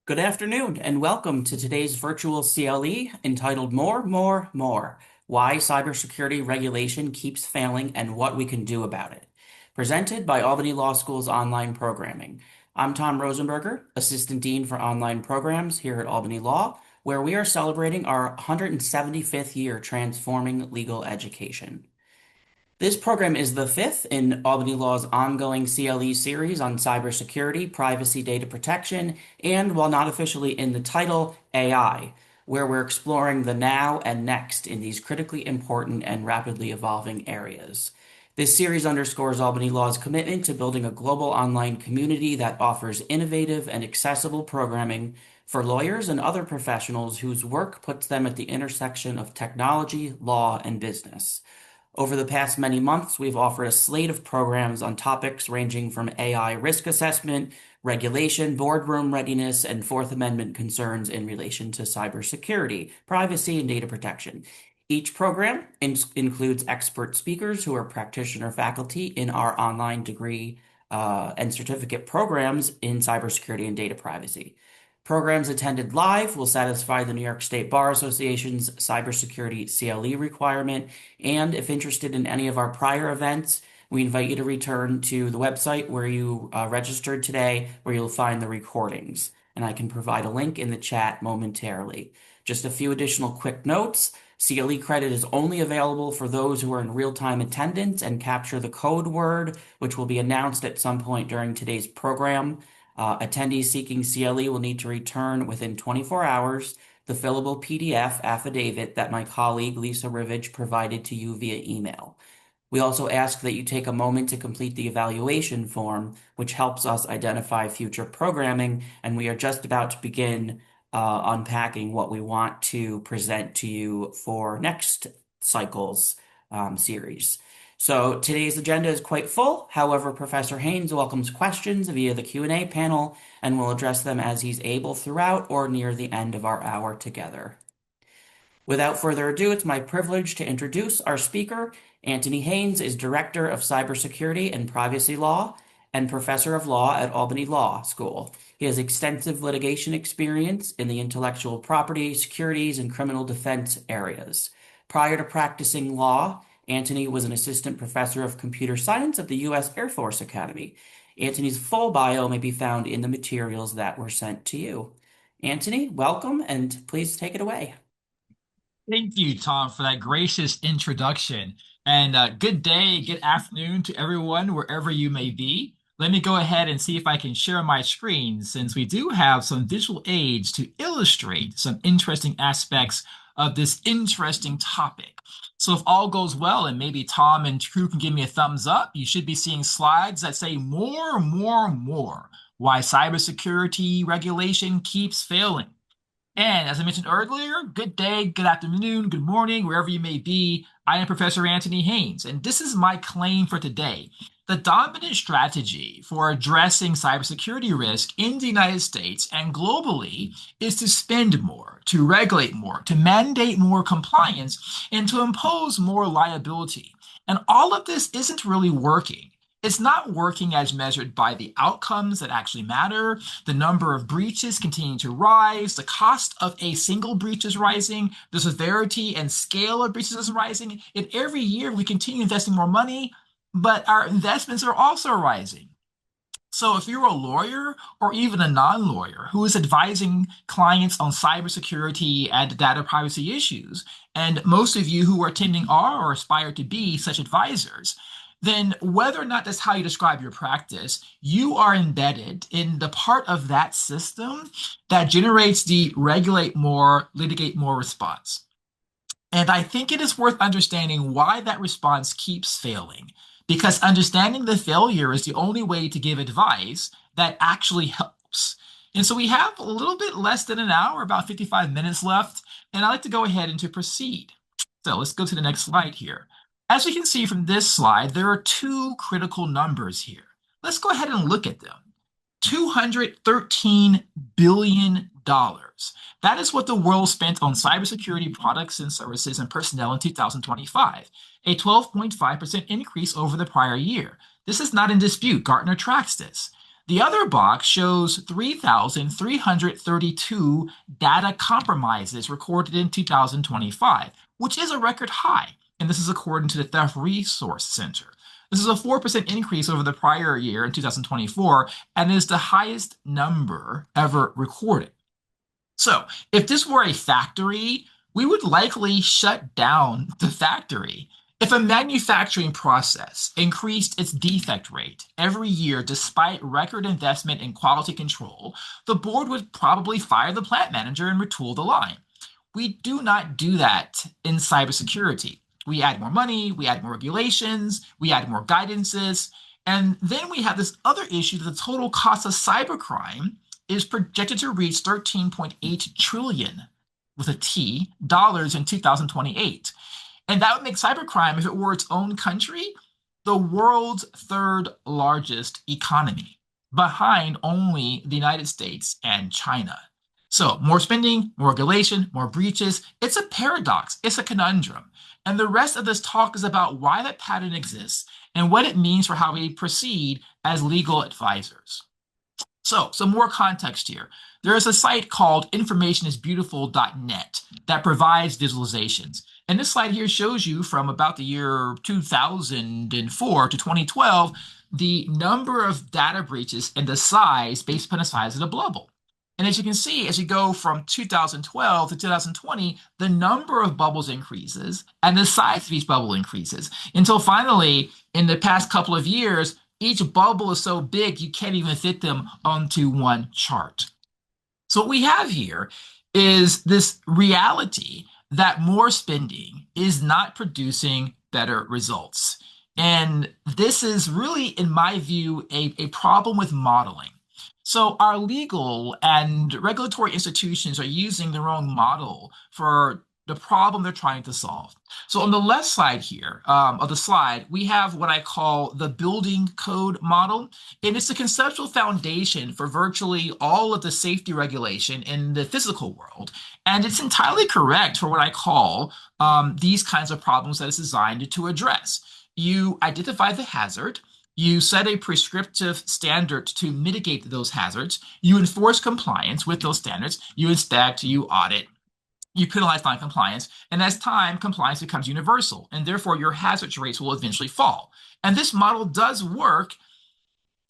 Good afternoon, and welcome to today's virtual CLE entitled More, More, More: Why Cybersecurity Regulation Keeps Failing and What We Can Do About It. Presented by Albany Law School's online programming. I'm Tom Rosenberger, Assistant Dean for Online Programs here at Albany Law, where we are celebrating our 175th year transforming legal education. This program is the fifth in Albany Law's ongoing CLE series on cybersecurity, privacy, data protection, and, while not officially in the title, AI, where we're exploring the now and next in these critically important and rapidly evolving areas. This series underscores Albany Law's commitment to building a global online community that offers innovative and accessible programming for lawyers and other professionals whose work puts them at the intersection of technology, law, and business. Over the past many months, we've offered a slate of programs on topics ranging from AI risk assessment, regulation, boardroom readiness, and Fourth Amendment concerns in relation to cybersecurity, privacy, and data protection. Each program includes expert speakers who are practitioner faculty in our online degree and certificate programs in cybersecurity and data privacy. Programs attended live will satisfy the New York State Bar Association's cybersecurity CLE requirement, and if interested in any of our prior events, we invite you to return to the website where you registered today, where you'll find the recordings. And I can provide a link in the chat momentarily. Just a few additional quick notes. CLE credit is only available for those who are in real-time attendance and capture the code word, which will be announced at some point during today's program. Attendees seeking CLE will need to return within 24 hours the fillable PDF affidavit that my colleague Lisa Rivage provided to you via email. We also ask that you take a moment to complete the evaluation form, which helps us identify future programming, and we are just about to begin unpacking what we want to present to you for next cycle's series. So today's agenda is quite full. However, Professor Haynes welcomes questions via the Q&A panel and will address them as he's able throughout or near the end of our hour together. Without further ado, it's my privilege to introduce our speaker. Antony Haynes is Director of Cybersecurity and Privacy Law and Professor of Law at Albany Law School. He has extensive litigation experience in the intellectual property, securities, and criminal defense areas. Prior to practicing law, Antony was an assistant professor of computer science at the U.S. Air Force Academy. Antony's full bio may be found in the materials that were sent to you. Antony, welcome, and please take it away. Thank you, Tom, for that gracious introduction. And good day, good afternoon to everyone, wherever you may be. Let me go ahead and see if I can share my screen, since we do have some visual aids to illustrate some interesting aspects of this interesting topic. So if all goes well, and maybe Tom and crew can give me a thumbs up, you should be seeing slides that say more, more, more. Why cybersecurity regulation keeps failing. And as I mentioned earlier, good day, good afternoon, good morning, wherever you may be. I am Professor Antony Haynes, and this is my claim for today. The dominant strategy for addressing cybersecurity risk in the United States and globally is to spend more, to regulate more, to mandate more compliance, and to impose more liability. And all of this isn't really working. It's not working as measured by the outcomes that actually matter. The number of breaches continue to rise. The cost of a single breach is rising. The severity and scale of breaches is rising. And every year we continue investing more money, but our investments are also rising. So if you're a lawyer or even a non-lawyer who is advising clients on cybersecurity and data privacy issues, and most of you who are attending are or aspire to be such advisors, then whether or not that's how you describe your practice, you are embedded in the part of that system that generates the regulate more, litigate more response. And I think it is worth understanding why that response keeps failing, because understanding the failure is the only way to give advice that actually helps. And so we have a little bit less than an hour, about 55 minutes left, and I'd like to go ahead and to proceed. So let's go to the next slide here. As we can see from this slide, there are two critical numbers here. Let's go ahead and look at them. $213 billion. That is what the world spent on cybersecurity products and services and personnel in 2025, a 12.5% increase over the prior year. This is not in dispute. Gartner tracks this. The other box shows 3,332 data compromises recorded in 2025, which is a record high. And this is according to the Theft Resource Center. This is a 4% increase over the prior year in 2024 and is the highest number ever recorded. So, if this were a factory, we would likely shut down the factory. If a manufacturing process increased its defect rate every year despite record investment in quality control, the board would probably fire the plant manager and retool the line. We do not do that in cybersecurity. We add more money, we add more regulations, we add more guidances, and then we have this other issue that the total cost of cybercrime is projected to reach 13.8 trillion with a T dollars in 2028. And that would make cybercrime, if it were its own country, the world's third largest economy, behind only the United States and China. So, more spending, more regulation, more breaches. It's a paradox, it's a conundrum. And the rest of this talk is about why that pattern exists and what it means for how we proceed as legal advisors. So, some more context here. There is a site called informationisbeautiful.net that provides visualizations. And this slide here shows you from about the year 2004 to 2012, the number of data breaches and the size based upon the size of the bubble. And as you can see, as you go from 2012 to 2020, the number of bubbles increases and the size of each bubble increases until finally, in the past couple of years, each bubble is so big you can't even fit them onto one chart. So what we have here is this reality that more spending is not producing better results. And this is really, in my view, a problem with modeling. So our legal and regulatory institutions are using the wrong model for the problem they're trying to solve. So on the left side here of the slide, we have what I call the building code model. And it's the conceptual foundation for virtually all of the safety regulation in the physical world. And it's entirely correct for what I call these kinds of problems that it's designed to address. You identify the hazard. You set a prescriptive standard to mitigate those hazards. You enforce compliance with those standards. You inspect, you audit, you penalize non-compliance. And as time, compliance becomes universal. And therefore, your hazard rates will eventually fall. And this model does work.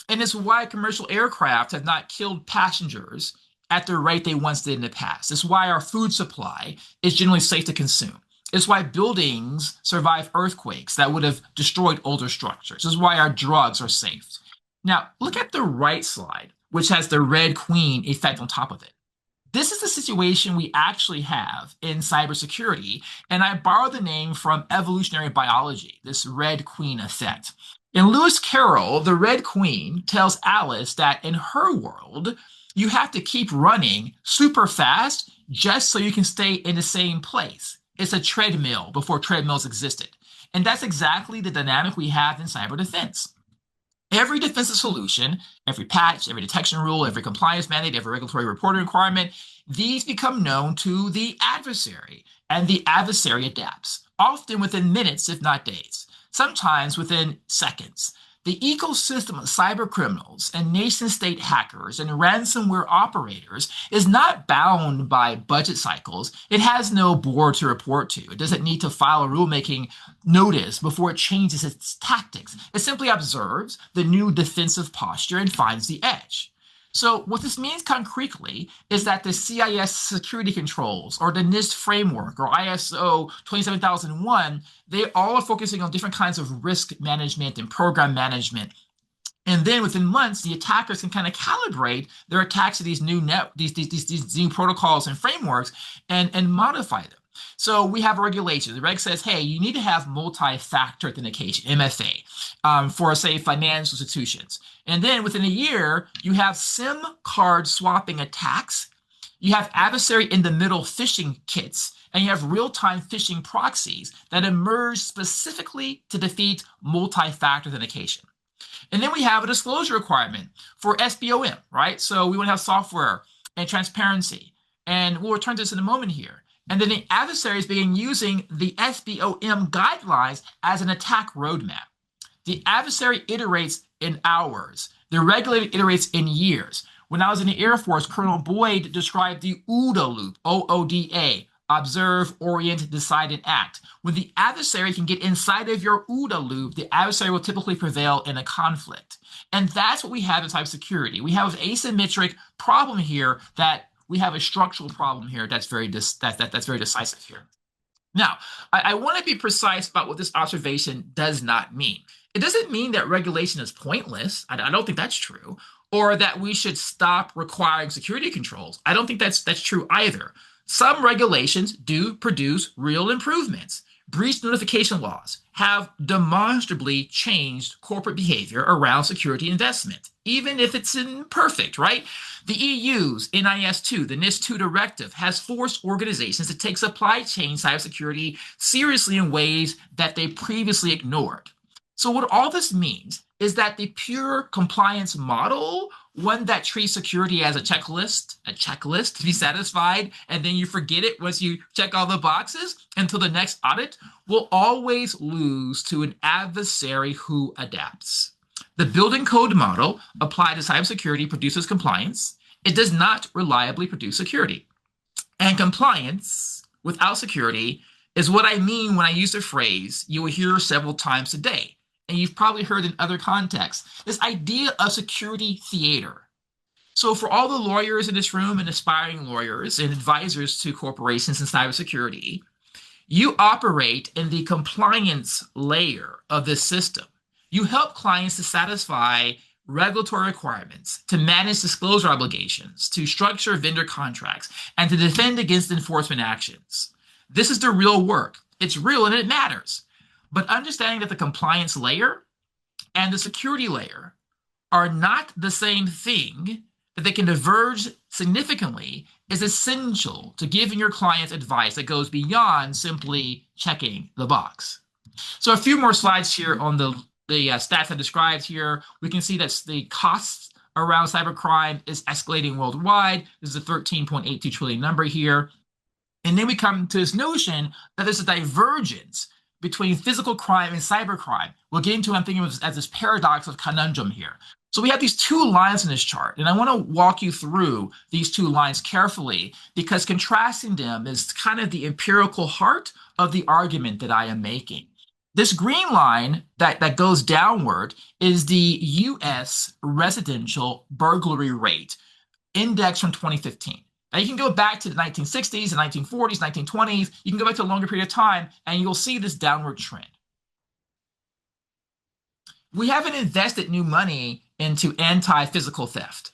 And it's why commercial aircraft have not killed passengers at the rate they once did in the past. It's why our food supply is generally safe to consume. It's why buildings survive earthquakes that would have destroyed older structures. It's why our drugs are safe. Now, look at the right slide, which has the red queen effect on top of it. This is the situation we actually have in cybersecurity, and I borrow the name from evolutionary biology, this red queen effect. In Lewis Carroll, the red queen tells Alice that in her world, you have to keep running super fast just so you can stay in the same place. It's a treadmill before treadmills existed. And that's exactly the dynamic we have in cyber defense. Every defensive solution, every patch, every detection rule, every compliance mandate, every regulatory reporting requirement, these become known to the adversary, and the adversary adapts, often within minutes, if not days, sometimes within seconds. The ecosystem of cyber criminals and nation-state hackers and ransomware operators is not bound by budget cycles. It has no board to report to. It doesn't need to file a rulemaking notice before it changes its tactics. It simply observes the new defensive posture and finds the edge. So what this means concretely is that the CIS security controls or the NIST framework or ISO 27001, they all are focusing on different kinds of risk management and program management. And then within months, the attackers can kind of calibrate their attacks to these new these new protocols and frameworks and modify them. So we have a regulation. The reg says, hey, you need to have multi-factor authentication, MFA, for, say, financial institutions. And then within a year, you have SIM card swapping attacks. You have adversary in the middle phishing kits, and you have real-time phishing proxies that emerge specifically to defeat multi-factor authentication. And then we have a disclosure requirement for SBOM, right? So we want to have software and transparency. And we'll return to this in a moment here. And then the adversaries begin using the SBOM guidelines as an attack roadmap. The adversary iterates in hours, The regulator iterates in years. When I was in the Air Force, Colonel Boyd described the OODA loop, OODA, observe, orient, decide, and act. When the adversary can get inside of your OODA loop, the adversary will typically prevail in a conflict. And that's what we have in cybersecurity. We have an asymmetric problem here that we have a structural problem here that's very very decisive here. Now, I want to be precise about what this observation does not mean. It doesn't mean that regulation is pointless. I don't think that's true. Or that we should stop requiring security controls. I don't think that's true either. Some regulations do produce real improvements. Breach notification laws have demonstrably changed corporate behavior around security investment, even if it's imperfect, right? The EU's NIS2, the NIS2 directive, has forced organizations to take supply chain cybersecurity seriously in ways that they previously ignored. So what all this means is that the pure compliance model, one that treats security as a checklist to be satisfied, and then you forget it once you check all the boxes until the next audit, will always lose to an adversary who adapts. The building code model applied to cybersecurity produces compliance. It does not reliably produce security. And compliance without security is what I mean when I use the phrase you will hear several times today. And you've probably heard in other contexts, this idea of security theater. So for all the lawyers in this room and aspiring lawyers and advisors to corporations in cybersecurity, you operate in the compliance layer of this system. You help clients to satisfy regulatory requirements, to manage disclosure obligations, to structure vendor contracts, and to defend against enforcement actions. This is the real work. It's real and it matters. But understanding that the compliance layer and the security layer are not the same thing, that they can diverge significantly, is essential to giving your clients advice that goes beyond simply checking the box. So a few more slides here on the stats I described here. We can see that the costs around cybercrime is escalating worldwide. This is a 13.82 trillion number here. And then we come to this notion that there's a divergence between physical crime and cybercrime. We'll get into, I'm thinking of as this paradox of conundrum here. So we have these two lines in this chart, and I want to walk you through these two lines carefully because contrasting them is kind of the empirical heart of the argument that I am making. This green line that goes downward is the US residential burglary rate index from 2015. Now you can go back to the 1960s, the 1940s, 1920s. You can go back to a longer period of time, and you'll see this downward trend. We haven't invested new money into anti-physical theft.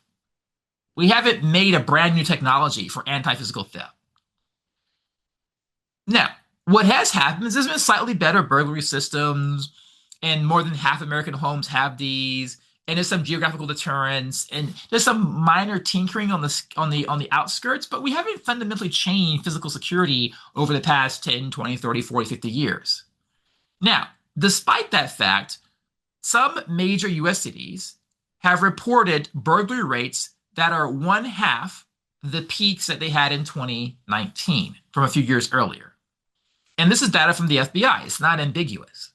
We haven't made a brand new technology for anti-physical theft. Now, what has happened is there's been slightly better burglary systems, and more than half American homes have these. And there's some geographical deterrence, and there's some minor tinkering on the outskirts, but we haven't fundamentally changed physical security over the past 10, 20, 30, 40, 50 years. Now, despite that fact, some major US cities have reported burglary rates that are 1/2 the peaks that they had in 2019 from a few years earlier. And this is data from the FBI. It's not ambiguous.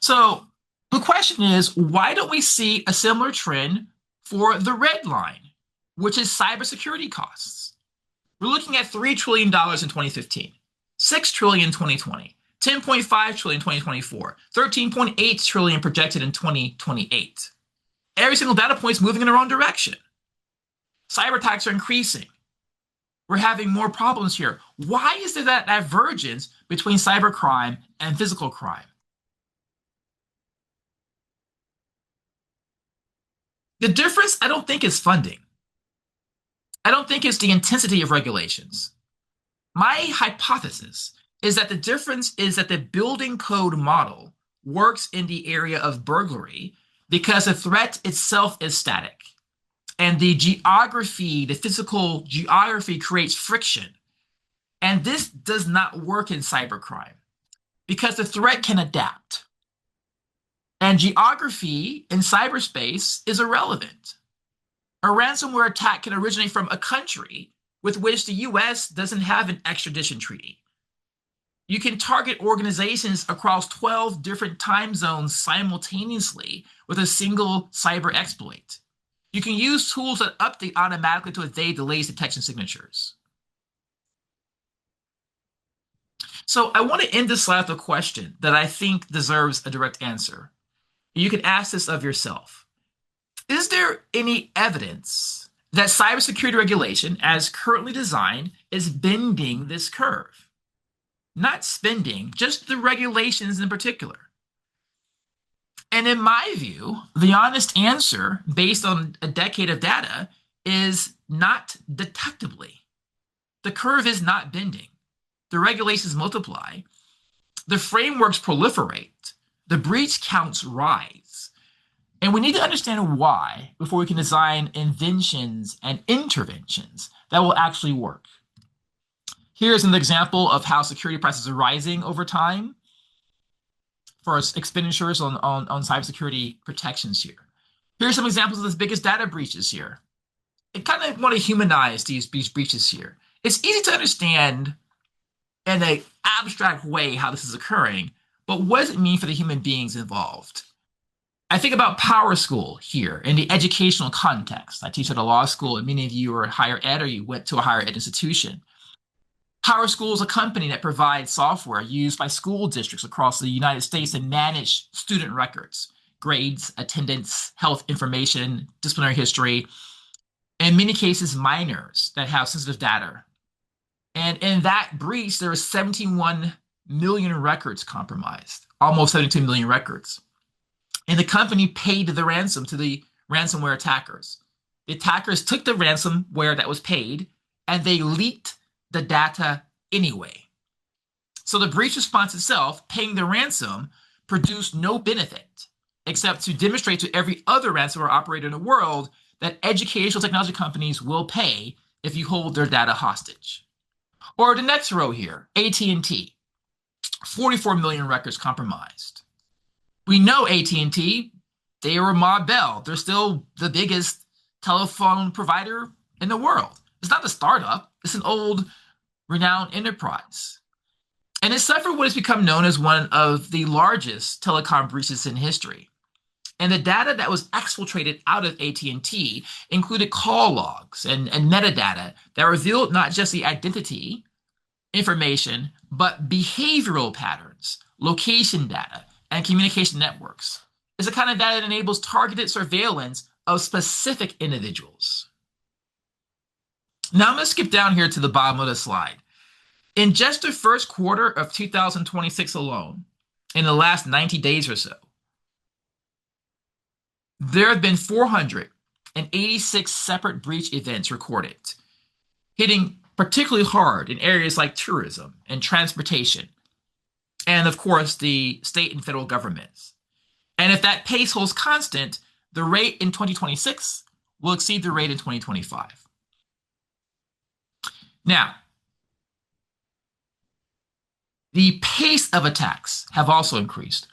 So the question is, why don't we see a similar trend for the red line, which is cybersecurity costs? We're looking at $3 trillion in 2015, $6 trillion in 2020, $10.5 trillion in 2024, $13.8 trillion projected in 2028. Every single data point is moving in the wrong direction. Cyber attacks are increasing. We're having more problems here. Why is there that divergence between cybercrime and physical crime? The difference, I don't think, is funding. I don't think it's the intensity of regulations. My hypothesis is that the difference is that the building code model works in the area of burglary because the threat itself is static. And the geography, the physical geography creates friction. And this does not work in cybercrime because the threat can adapt. And geography in cyberspace is irrelevant. A ransomware attack can originate from a country with which the US doesn't have an extradition treaty. You can target organizations across 12 different time zones simultaneously with a single cyber exploit. You can use tools that update automatically to evade delays detection signatures. So I want to end this slide with a question that I think deserves a direct answer. You can ask this of yourself. Is there any evidence that cybersecurity regulation, as currently designed, is bending this curve? Not spending, just the regulations in particular. And in my view, the honest answer, based on a decade of data, is not detectably. The curve is not bending. The regulations multiply, the frameworks proliferate, the breach counts rise. And we need to understand why before we can design inventions and interventions that will actually work. Here's an example of how security prices are rising over time for expenditures on cybersecurity protections here. Here's some examples of the biggest data breaches here. I kind of want to humanize these breaches here. It's easy to understand in an abstract way how this is occurring, but what does it mean for the human beings involved? I think about Power School here in the educational context. I teach at a law school, and many of you are higher ed or you went to a higher ed institution. Power School is a company that provides software used by school districts across the United States to manage student records, grades, attendance, health information, disciplinary history, in many cases, minors that have sensitive data. And in that breach, there are 71 million records compromised, almost 72 million records. And the company paid the ransom to the ransomware attackers. The attackers took the ransomware that was paid and they leaked the data anyway. So the breach response itself, paying the ransom, produced no benefit except to demonstrate to every other ransomware operator in the world that educational technology companies will pay if you hold their data hostage. Or the next row here, AT&T, 44 million records compromised. We know AT&T, they were Ma Bell. They're still the biggest telephone provider in the world. It's not a startup. It's an old, renowned enterprise. And it suffered what has become known as one of the largest telecom breaches in history. And the data that was exfiltrated out of AT&T included call logs and metadata that revealed not just the identity information, but behavioral patterns, location data, and communication networks. It's the kind of data that enables targeted surveillance of specific individuals. Now I'm going to skip down here to the bottom of the slide. In just the first quarter of 2026 alone, in the last 90 days or so, there have been 486 separate breach events recorded, hitting particularly hard in areas like tourism and transportation, and of course, the state and federal governments. And if that pace holds constant, the rate in 2026 will exceed the rate in 2025. Now, the pace of attacks have also increased.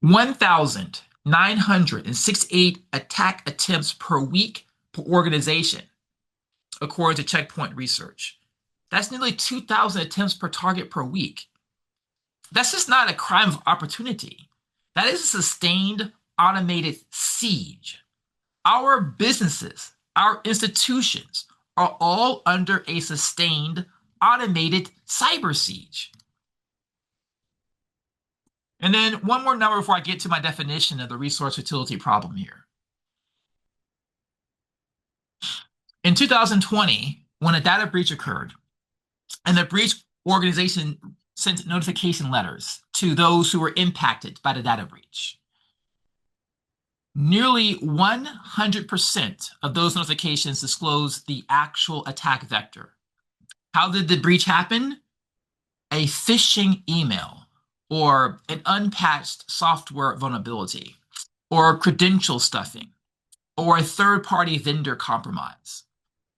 1,968 attack attempts per week per organization, according to Checkpoint Research. That's nearly 2,000 attempts per target per week. That's just not a crime of opportunity. That is a sustained automated siege. Our businesses, our institutions are all under a sustained automated cyber siege. And then one more number before I get to my definition of the resource futility problem here. In 2020, when a data breach occurred, and the breach organization sent notification letters to those who were impacted by the data breach, nearly 100% of those notifications disclosed the actual attack vector. How did the breach happen? A phishing email, or an unpatched software vulnerability, or credential stuffing, or a third-party vendor compromise.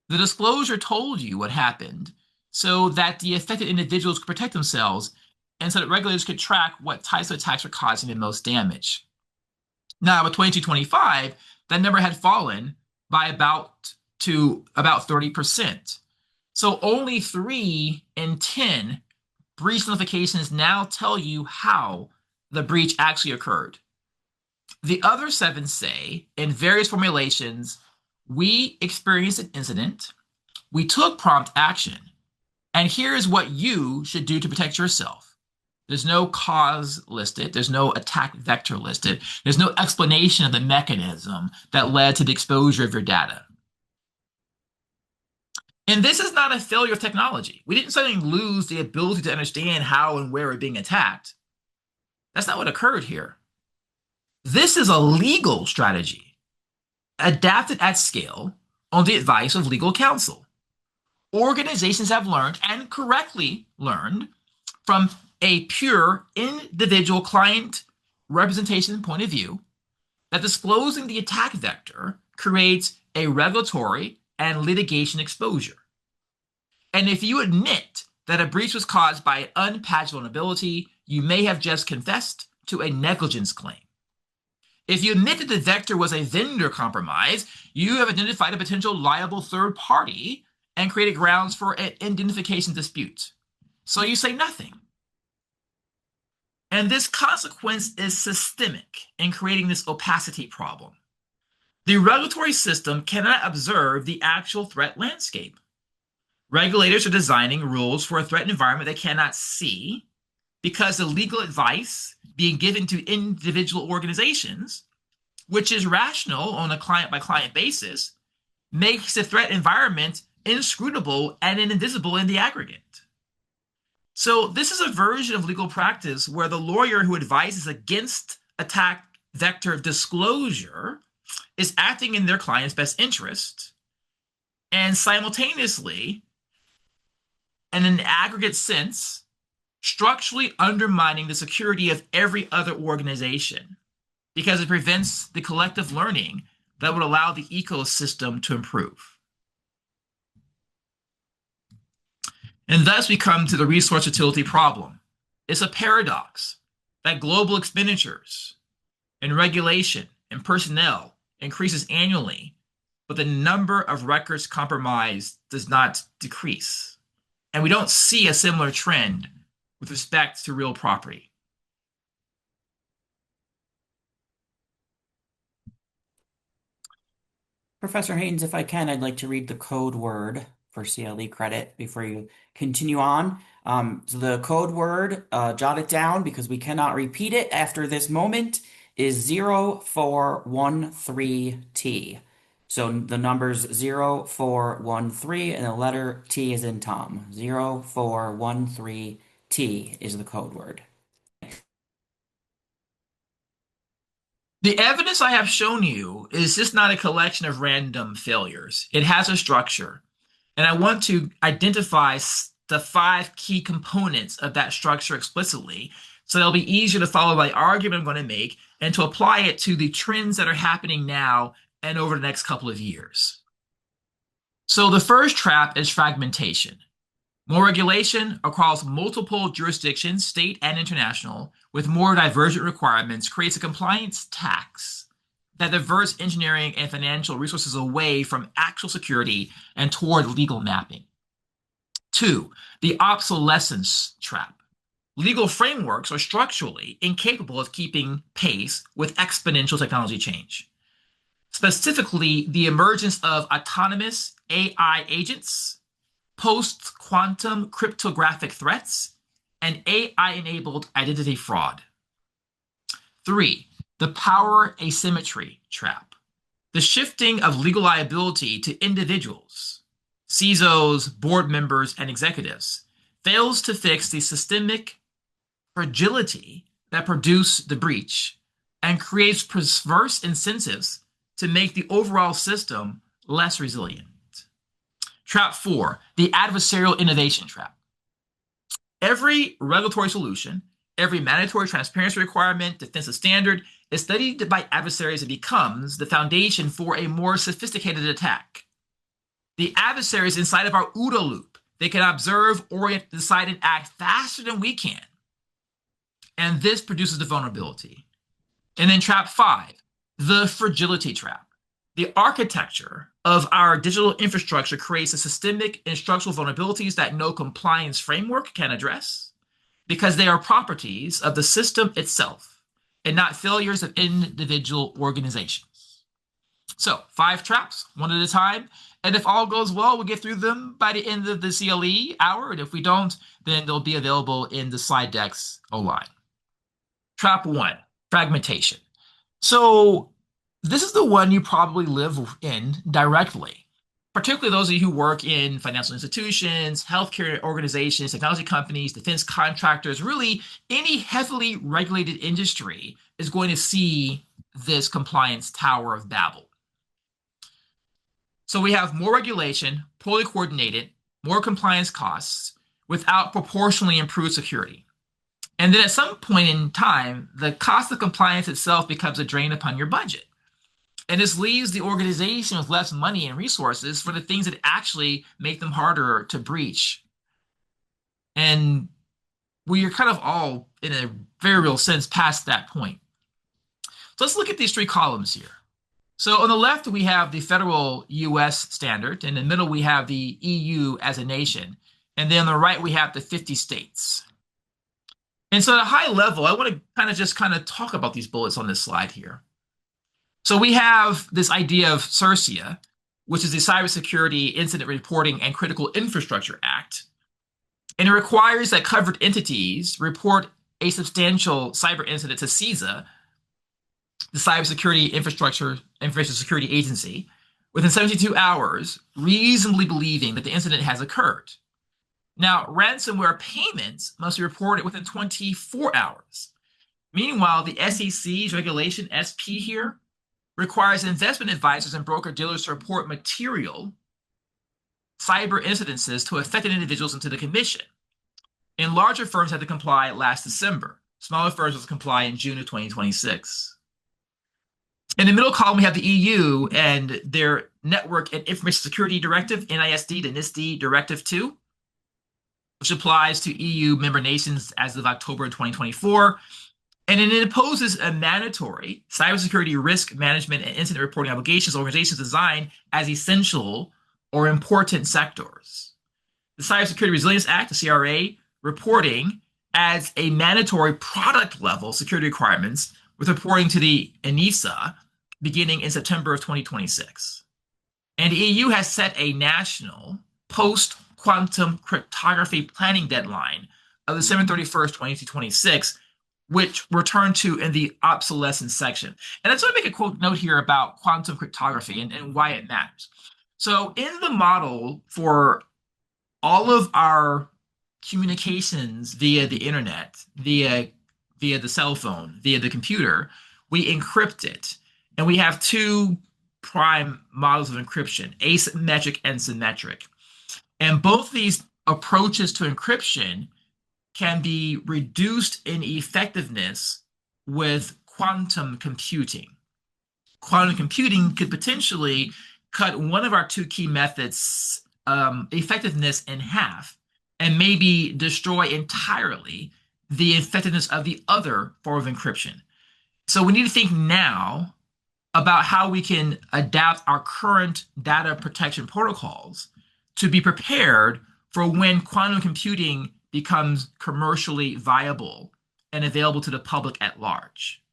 The disclosure told you what happened so that the affected individuals could protect themselves and so that regulators could track what types of attacks were causing the most damage. Now, with 2225, that number had fallen by about 30%. So only 3 in 10 breach notifications now tell you how the breach actually occurred. The other 7 say, in various formulations, we experienced an incident, we took prompt action, and here's what you should do to protect yourself. There's no cause listed. There's no attack vector listed. There's no explanation of the mechanism that led to the exposure of your data. And this is not a failure of technology. We didn't suddenly lose the ability to understand how and where we're being attacked. That's not what occurred here. This is a legal strategy adapted at scale on the advice of legal counsel. Organizations have learned, and correctly learned, from a pure individual client representation point of view, that disclosing the attack vector creates a regulatory and litigation exposure. And if you admit that a breach was caused by an unpatched vulnerability, you may have just confessed to a negligence claim. If you admit that the vector was a vendor compromise, you have identified a potential liable third party and created grounds for an indemnification dispute. So you say nothing. And this consequence is systemic in creating this opacity problem. The regulatory system cannot observe the actual threat landscape. Regulators are designing rules for a threat environment they cannot see because the legal advice being given to individual organizations, which is rational on a client-by-client basis, makes the threat environment inscrutable and invisible in the aggregate. So this is a version of legal practice where the lawyer who advises against attack vector disclosure is acting in their client's best interest and simultaneously, in an aggregate sense, structurally undermining the security of every other organization because it prevents the collective learning that would allow the ecosystem to improve. And thus we come to the resource futility problem. It's a paradox that global expenditures and regulation and personnel increases annually, but the number of records compromised does not decrease. And we don't see a similar trend with respect to real property. Professor Haynes, if I can, I'd like to read the code word for CLE credit before you continue on. So the code word, jot it down because we cannot repeat it after this moment, is 0413T. So the numbers 0413 and the letter T is in Tom. 0413T is the code word. The evidence I have shown you is just not a collection of random failures. It has a structure. And I want to identify the 5 key components of that structure explicitly so it'll be easier to follow my argument I'm going to make and to apply it to the trends that are happening now and over the next couple of years. So the first trap is fragmentation. More regulation across multiple jurisdictions, state and international, with more divergent requirements creates a compliance tax that diverts engineering and financial resources away from actual security and toward legal mapping. 2, the obsolescence trap. Legal frameworks are structurally incapable of keeping pace with exponential technology change. Specifically, the emergence of autonomous AI agents, post-quantum cryptographic threats, and AI-enabled identity fraud. 3, the power asymmetry trap. The shifting of legal liability to individuals, CISOs, board members, and executives, fails to fix the systemic fragility that produced the breach and creates perverse incentives to make the overall system less resilient. Trap 4, the adversarial innovation trap. Every regulatory solution, every mandatory transparency requirement, defensive standard is studied by adversaries and becomes the foundation for a more sophisticated attack. The adversaries inside of our OODA loop, they can observe, orient, decide, and act faster than we can. And this produces the vulnerability. And then trap 5, the fragility trap. The architecture of our digital infrastructure creates a systemic and structural vulnerabilities that no compliance framework can address because they are properties of the system itself and not failures of individual organizations. So, 5 traps, one at a time. And if all goes well, we'll get through them by the end of the CLE hour. And if we don't, then they'll be available in the slide decks online. Trap one, fragmentation. So, this is the one you probably live in directly, particularly those of you who work in financial institutions, healthcare organizations, technology companies, defense contractors, really any heavily regulated industry is going to see this compliance Tower of Babel. So we have more regulation, poorly coordinated, more compliance costs without proportionally improved security. And then at some point in time, the cost of compliance itself becomes a drain upon your budget. And this leaves the organization with less money and resources for the things that actually make them harder to breach. And we are kind of all, in a very real sense, past that point. So let's look at these 3 columns here. So on the left, we have the federal US standard. In the middle, we have the EU as a nation. And then on the right, we have the 50 states. And so at a high level, I want to just talk about these bullets on this slide here. So we have this idea of CERCIA, which is the Cybersecurity Incident Reporting and Critical Infrastructure Act. And it requires that covered entities report a substantial cyber incident to CISA, the Cybersecurity Information Security Agency, within 72 hours, reasonably believing that the incident has occurred. Now, ransomware payments must be reported within 24 hours. Meanwhile, the SEC's regulation, SP here, requires investment advisors and broker-dealers to report material cyber incidences to affected individuals and to the commission. And larger firms had to comply last December. Smaller firms must comply in June of 2026. In the middle column, we have the EU and their Network and Information Security Directive, NISD to NISD Directive 2, which applies to EU member nations as of October 2024. And it imposes a mandatory cybersecurity risk management and incident reporting obligations to organizations designed as essential or important sectors. The Cybersecurity Resilience Act, the CRA, reporting as a mandatory product level security requirements with reporting to the ENISA beginning in September of 2026. And the EU has set a national post-quantum cryptography planning deadline of December 31st, 2026, which we'll turn to in the obsolescence section. And I just want to make a quote note here about quantum cryptography and why it matters. So in the model for all of our communications via the internet, via the cell phone, via the computer, we encrypt it. And we have 2 prime models of encryption, asymmetric and symmetric. And both these approaches to encryption can be reduced in effectiveness with quantum computing. Quantum computing could potentially cut one of our 2 key methods' effectiveness in half and maybe destroy entirely the effectiveness of the other form of encryption. So we need to think now about how we can adapt our current data protection protocols to be prepared for when quantum computing becomes commercially viable and available to the public at large.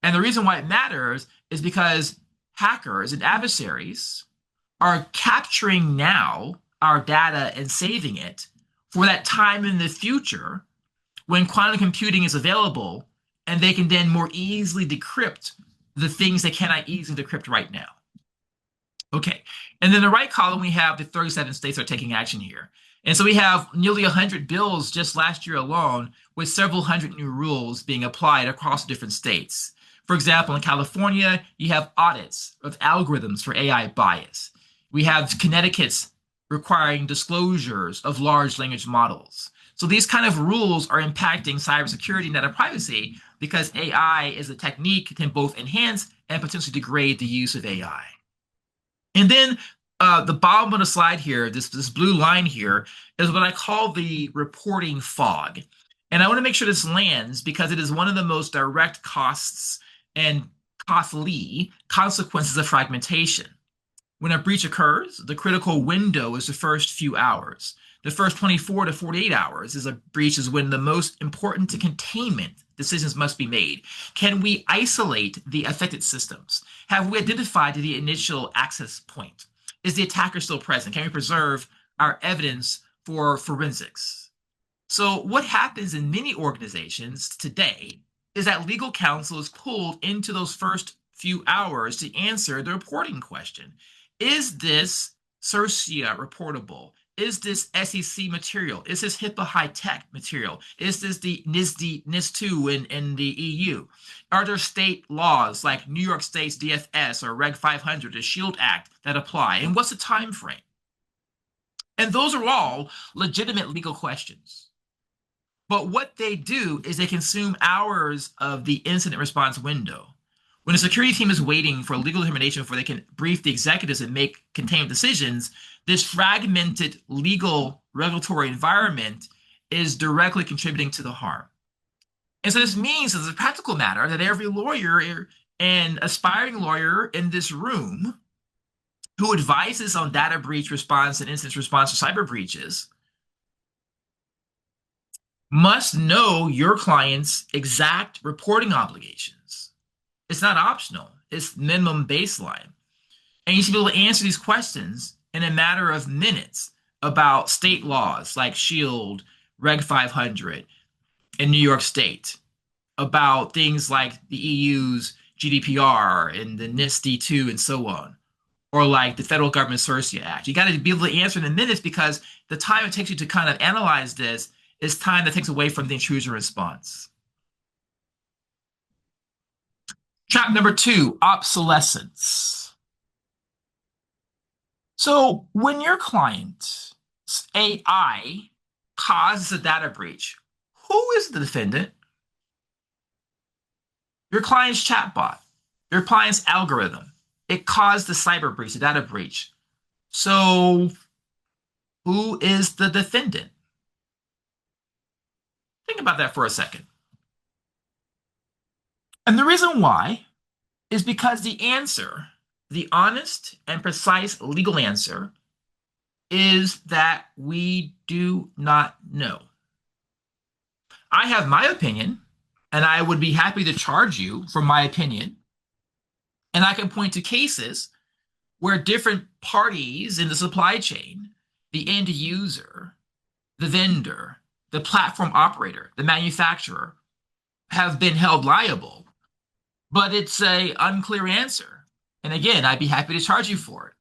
And the reason why it matters is because hackers and adversaries are capturing now our data and saving it for that time in the future when quantum computing is available and they can then more easily decrypt the things they cannot easily decrypt right now. Okay, and then the right column, we have the 37 states are taking action here. And so we have nearly 100 bills just last year alone, with several hundred new rules being applied across different states. For example, in California, you have audits of algorithms for AI bias. We have Connecticut's requiring disclosures of large language models. So these kind of rules are impacting cybersecurity and data privacy because AI is a technique that can both enhance and potentially degrade the use of AI. And then the bottom of the slide here, this blue line here, is what I call the reporting fog. And I want to make sure this lands because it is one of the most direct costs and costly consequences of fragmentation. When a breach occurs, the critical window is the first few hours. The first 24 to 48 hours is a breach is when the most important to containment decisions must be made. Can we isolate the affected systems? Have we identified the initial access point? Is the attacker still present? Can we preserve our evidence for forensics? So, what happens in many organizations today is that legal counsel is pulled into those first few hours to answer the reporting question. Is this CERCIA reportable? Is this SEC material? Is this HIPAA high-tech material? Is this the NISD, NIS2 in the EU? Are there state laws like New York State's DFS or Reg 500, the SHIELD Act, that apply? And what's the time frame? And those are all legitimate legal questions. But what they do is they consume hours of the incident response window. When a security team is waiting for a legal determination before they can brief the executives and make contained decisions, this fragmented legal regulatory environment is directly contributing to the harm. And so this means, as a practical matter, that every lawyer and aspiring lawyer in this room who advises on data breach response and incident response to cyber breaches must know your client's exact reporting obligations. It's not optional, it's minimum baseline. And you should be able to answer these questions in a matter of minutes about state laws like SHIELD, Reg 500 in New York State, about things like the EU's GDPR and the NISD2 and so on, or like the federal government CERCIA Act. You got to be able to answer in minutes because the time it takes you to kind of analyze this is time that takes away from the intrusion response. Trap number 2, obsolescence. So when your client's AI causes a data breach, who is the defendant? Your client's chatbot, your client's algorithm. It caused the cyber breach, the data breach. So who is the defendant? Think about that for a second. And the reason why is because the answer, the honest and precise legal answer, is that we do not know. I have my opinion, and I would be happy to charge you for my opinion. And I can point to cases where different parties in the supply chain, the end user, the vendor, the platform operator, the manufacturer, have been held liable, but it's an unclear answer. And again, I'd be happy to charge you for it.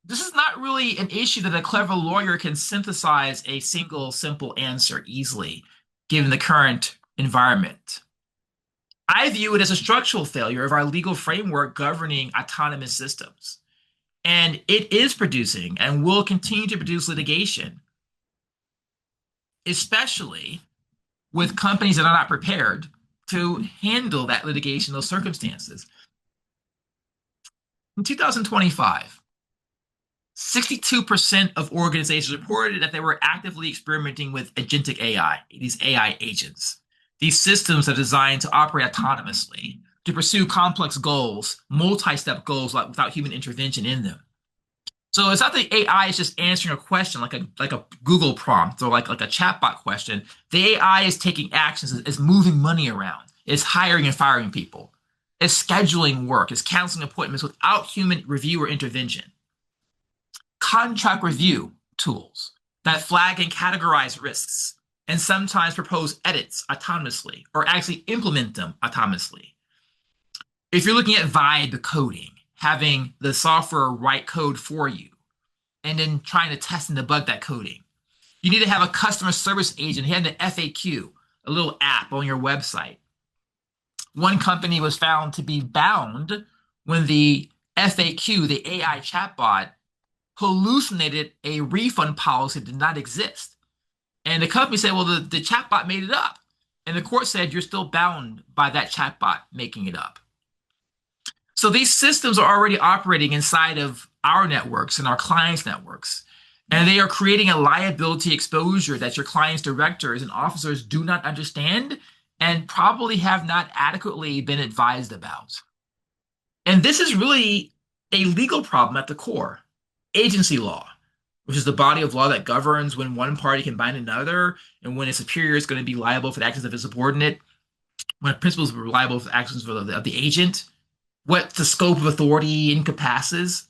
This is not really an issue that a clever lawyer can synthesize a single, simple answer easily, given the current environment. I view it as a structural failure of our legal framework governing autonomous systems. And it is producing and will continue to produce litigation, especially with companies that are not prepared to handle that litigation, those circumstances. In 2025, 62% of organizations reported that they were actively experimenting with agentic AI, these AI agents. These systems are designed to operate autonomously, to pursue complex goals, multi-step goals without human intervention in them. So it's not that AI is just answering a question like a Google prompt or like a chatbot question. The AI is taking actions, is moving money around, is hiring and firing people, is scheduling work, is canceling appointments without human review or intervention. Contract review tools that flag and categorize risks and sometimes propose edits autonomously or actually implement them autonomously. If you're looking at vibe coding, having the software write code for you and then trying to test and debug that coding, you need to have a customer service agent. He had an FAQ, a little app on your website. One company was found to be bound when the FAQ, the AI chatbot, hallucinated a refund policy that did not exist. And the company said, well, the chatbot made it up. And the court said, you're still bound by that chatbot making it up. So these systems are already operating inside of our networks and our clients' networks. And they are creating a liability exposure that your clients' directors and officers do not understand and probably have not adequately been advised about. And this is really a legal problem at the core. Agency law, which is the body of law that governs when one party can bind another and when a superior is going to be liable for the actions of his subordinate, when a principal is liable for the actions of the agent, what the scope of authority encompasses.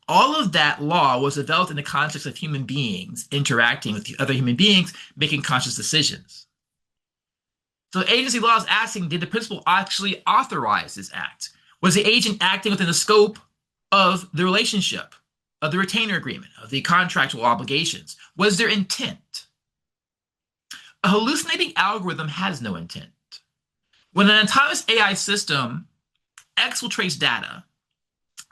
All of that law was developed in the context of human beings interacting with other human beings, making conscious decisions. So agency law is asking, did the principal actually authorize this act? Was the agent acting within the scope of the relationship, of the retainer agreement, of the contractual obligations? Was there intent? A hallucinating algorithm has no intent. When an autonomous AI system exfiltrates data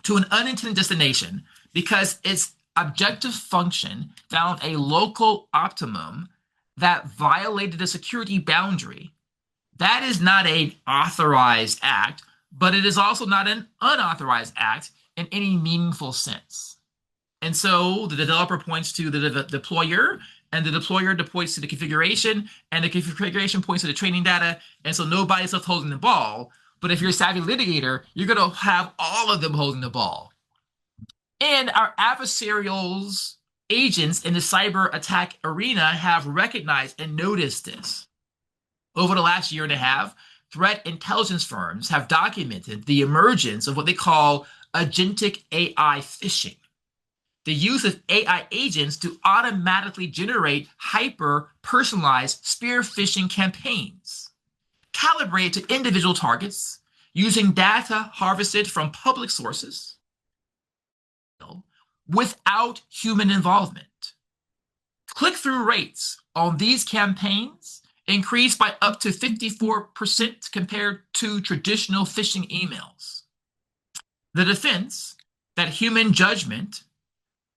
to an unintended destination because its objective function found a local optimum that violated a security boundary, that is not an authorized act, but it is also not an unauthorized act in any meaningful sense. And so the developer points to the deployer, and the deployer points to the configuration, and the configuration points to the training data. And so nobody's left holding the ball. But if you're a savvy litigator, you're going to have all of them holding the ball. And our adversarials agents in the cyber attack arena have recognized and noticed this. Over the last year and a half, threat intelligence firms have documented the emergence of what they call agentic AI phishing, the use of AI agents to automatically generate hyper-personalized spear phishing campaigns, calibrated to individual targets using data harvested from public sources without human involvement. Click-through rates on these campaigns increased by up to 54% compared to traditional phishing emails. The defense that human judgment,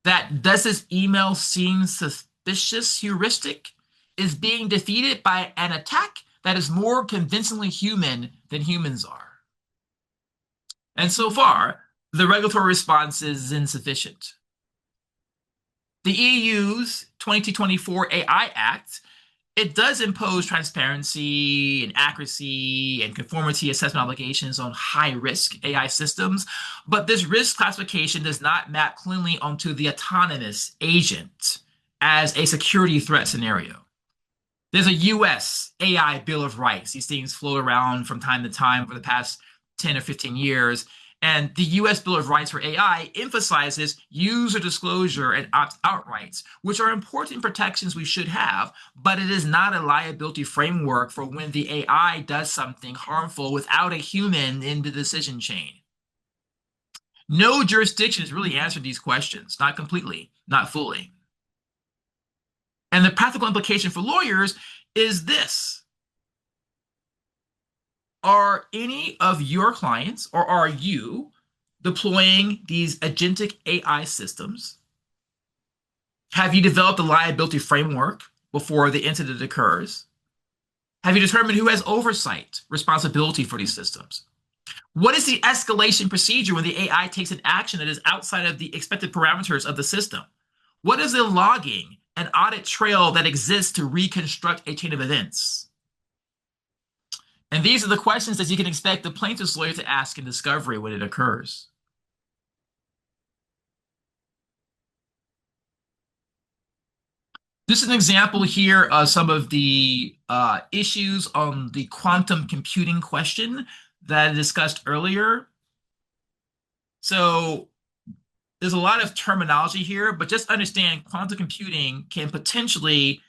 that does this email seem suspicious heuristic, is being defeated by an attack that is more convincingly human than humans are. And so far, the regulatory response is insufficient. The EU's 2224 AI Act, it does impose transparency and accuracy and conformity assessment obligations on high-risk AI systems, but this risk classification does not map cleanly onto the autonomous agent as a security threat scenario. There's a US AI Bill of Rights. These things float around from time to time for the past 10 or 15 years. And the US Bill of Rights for AI emphasizes user disclosure and opt-out rights, which are important protections we should have, but it is not a liability framework for when the AI does something harmful without a human in the decision chain. No jurisdiction has really answered these questions, not completely, not fully. And the practical implication for lawyers is this. Are any of your clients, or are you deploying these agentic AI systems? Have you developed a liability framework before the incident occurs? Have you determined who has oversight responsibility for these systems? What is the escalation procedure when the AI takes an action that is outside of the expected parameters of the system? What is the logging and audit trail that exists to reconstruct a chain of events? And these are the questions that you can expect the plaintiff's lawyer to ask in discovery when it occurs. This is an example here of some of the issues on the quantum computing question that I discussed earlier. So there's a lot of terminology here, but just understand quantum computing can potentially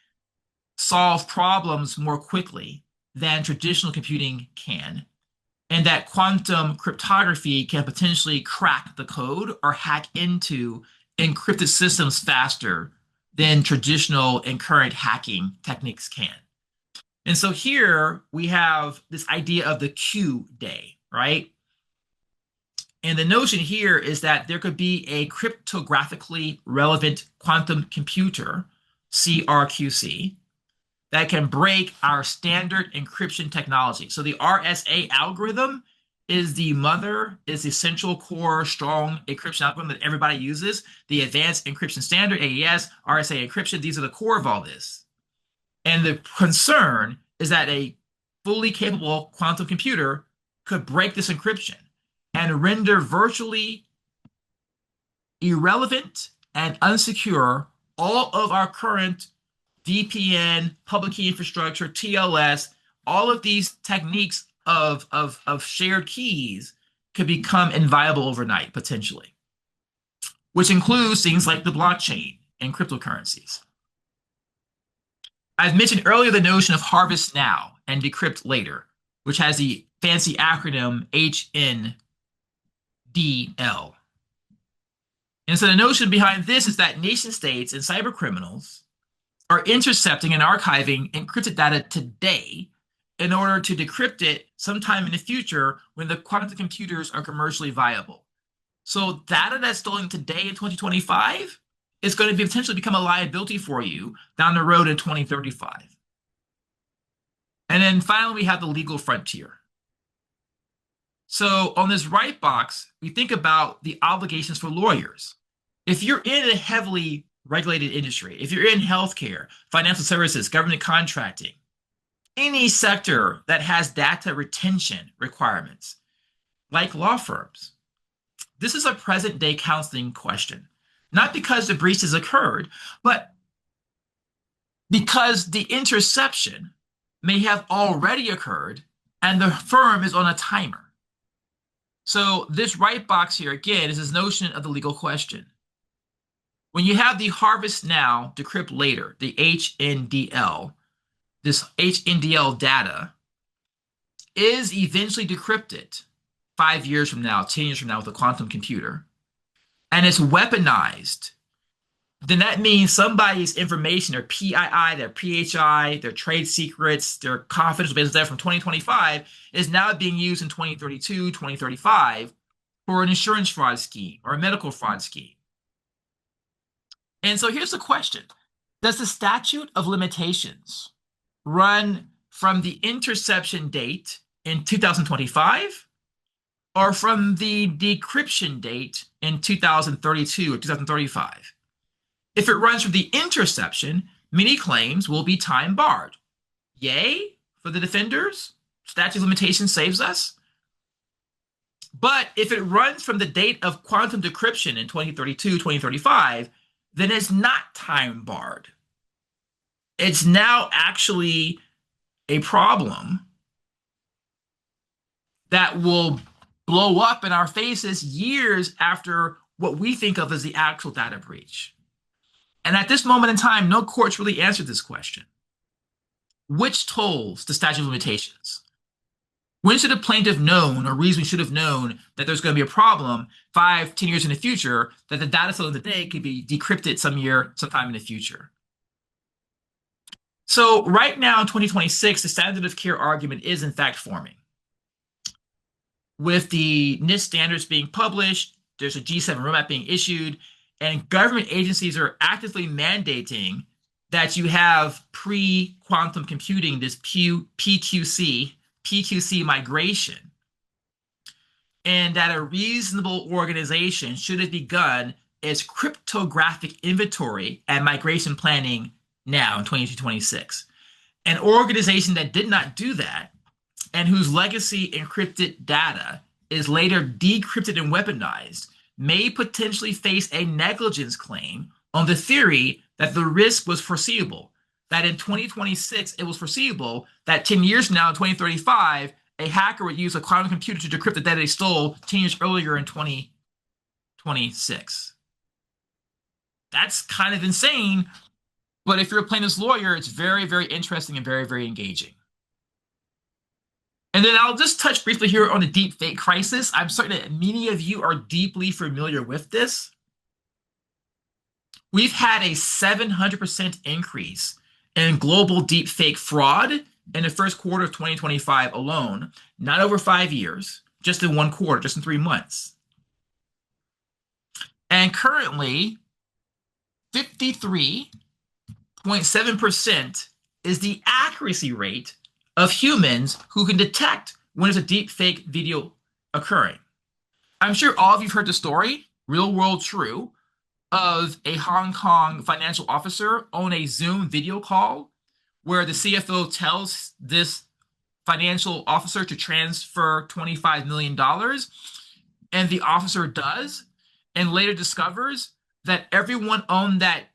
solve problems more quickly than traditional computing can, and that quantum cryptography can potentially crack the code or hack into encrypted systems faster than traditional and current hacking techniques can. And so here we have this idea of the Q day, right? And the notion here is that there could be a cryptographically relevant quantum computer, CRQC, that can break our standard encryption technology. So the RSA algorithm is the mother, is the central core strong encryption algorithm that everybody uses. The advanced encryption standard, AES, RSA encryption, these are the core of all this. And the concern is that a fully capable quantum computer could break this encryption and render virtually irrelevant and unsecure all of our current VPN, public key infrastructure, TLS, all of these techniques of shared keys could become inviolable overnight, potentially, which includes things like the blockchain and cryptocurrencies. I've mentioned earlier the notion of harvest now and decrypt later, which has the fancy acronym HNDL. And so the notion behind this is that nation states and cyber criminals are intercepting and archiving encrypted data today in order to decrypt it sometime in the future when the quantum computers are commercially viable. So data that's stolen today in 2025 is going to potentially become a liability for you down the road in 2035. And then finally, we have the legal frontier. So on this right box, we think about the obligations for lawyers. If you're in a heavily regulated industry, if you're in healthcare, financial services, government contracting, any sector that has data retention requirements, like law firms, this is a present day counseling question. Not because the breach has occurred, but because the interception may have already occurred and the firm is on a timer. So this right box here, again, is this notion of the legal question. When you have the harvest now, decrypt later, the HNDL, this HNDL data is eventually decrypted 5 years from now, 10 years from now with a quantum computer, and it's weaponized, then that means somebody's information, their PII, their PHI, their trade secrets, their confidential business data from 2025 is now being used in 2032, 2035 for an insurance fraud scheme or a medical fraud scheme. And so here's the question. Does the statute of limitations run from the interception date in 2025 or from the decryption date in 2032 or 2035? If it runs from the interception, many claims will be time barred. Yay for the defenders. Statute of limitations saves us. But if it runs from the date of quantum decryption in 2032, 2035, then it's not time barred. It's now actually a problem that will blow up in our faces years after what we think of as the actual data breach. And at this moment in time, no courts really answered this question. Which tolls the statute of limitations? When should a plaintiff known or reasonably should have known that there's going to be a problem 5, 10 years in the future, that the data stolen today could be decrypted sometime in the future? So right now in 2026, the standard of care argument is in fact forming. With the NIST standards being published, there's a G7 roadmap being issued, and government agencies are actively mandating that you have pre-quantum computing, this PQC migration, and that a reasonable organization should have begun its cryptographic inventory and migration planning now in 2026. An organization that did not do that and whose legacy encrypted data is later decrypted and weaponized may potentially face a negligence claim on the theory that the risk was foreseeable, that in 2026 it was foreseeable that 10 years from now in 2035 a hacker would use a quantum computer to decrypt the data they stole 10 years earlier in 2026. That's kind of insane, but if you're a plaintiff's lawyer, it's very, very interesting and very, very engaging. And then I'll just touch briefly here on the deep fake crisis. I'm certain that many of you are deeply familiar with this. We've had a 700% increase in global deep fake fraud in the first quarter of 2025 alone, not over 5 years, just in one quarter, just in 3 months. And currently, 53.7% is the accuracy rate of humans who can detect when there's a deep fake video occurring. I'm sure all of you've heard the story, real world true, of a Hong Kong financial officer on a Zoom video call where the CFO tells this financial officer to transfer $25 million. And the officer does, and later discovers that everyone on that